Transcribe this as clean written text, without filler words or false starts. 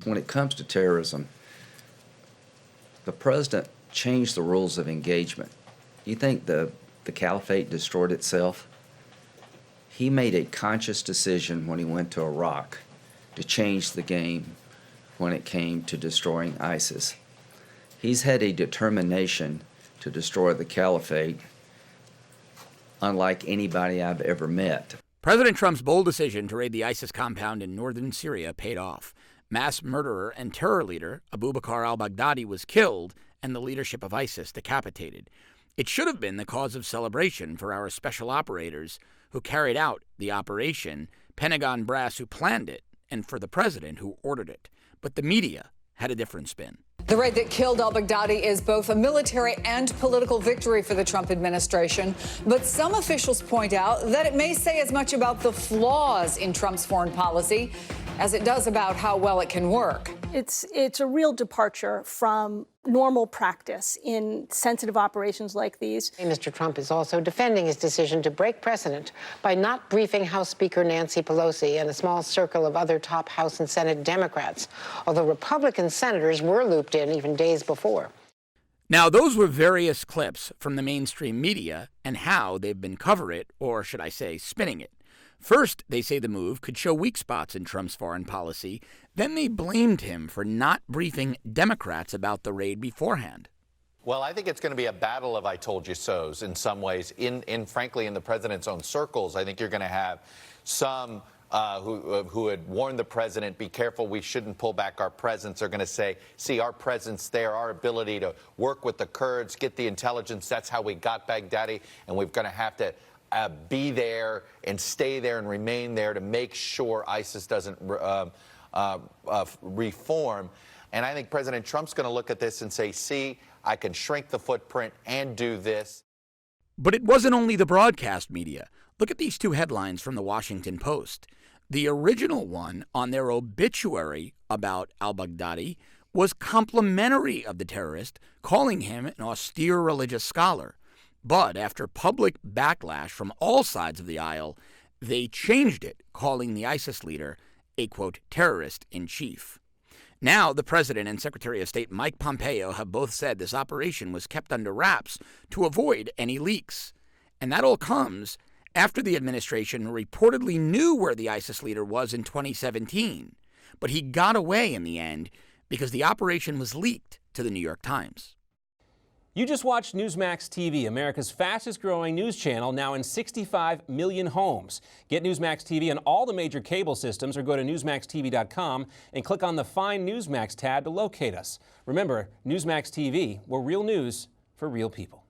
When it comes to terrorism, the president changed the rules of engagement. You think the caliphate destroyed itself? He made a conscious decision when he went to Iraq to change the game when it came to destroying ISIS. He's had a determination to destroy the caliphate unlike anybody I've ever met. President Trump's bold decision to raid the ISIS compound in northern Syria paid off. Mass murderer and terror leader Abu Bakr al-Baghdadi was killed and the leadership of ISIS decapitated. It should have been the cause of celebration for our special operators who carried out the operation, Pentagon brass who planned it, and for the president who ordered it. But the media had a different spin. The raid that killed al-Baghdadi is both a military and political victory for the Trump administration. But some officials point out that it may say as much about the flaws in Trump's foreign policy as it does about how well it can work. It's a real departure from normal practice in sensitive operations like these. Mr. Trump is also defending his decision to break precedent by not briefing House Speaker Nancy Pelosi and a small circle of other top House and Senate Democrats, although Republican senators were looped in even days before. Now, those were various clips from the mainstream media and how they've been covering it, or should I say, spinning it. First, they say the move could show weak spots in Trump's foreign policy. Then they blamed him for not briefing Democrats about the raid beforehand. Well, I think it's going to be a battle of I told you so's in some ways. Frankly, in the president's own circles, I think you're going to have some who had warned the president, be careful, we shouldn't pull back our presence, are going to say, see, our presence there, our ability to work with the Kurds, get the intelligence, that's how we got Baghdadi, and we're going to have to be there and stay there and remain there to make sure ISIS doesn't reform. And I think President Trump's going to look at this and say, see, I can shrink the footprint and do this. But it wasn't only the broadcast media. Look at these two headlines from the Washington Post. The original one on their obituary about al-Baghdadi was complimentary of the terrorist, calling him an austere religious scholar. But after public backlash from all sides of the aisle, they changed it, calling the ISIS leader a, quote, terrorist-in-chief. Now, the president and Secretary of State Mike Pompeo have both said this operation was kept under wraps to avoid any leaks. And that all comes after the administration reportedly knew where the ISIS leader was in 2017. But he got away in the end because the operation was leaked to the New York Times. You just watched Newsmax TV, America's fastest-growing news channel, now in 65 million homes. Get Newsmax TV on all the major cable systems or go to NewsmaxTV.com and click on the Find Newsmax tab to locate us. Remember, Newsmax TV, we're real news for real people.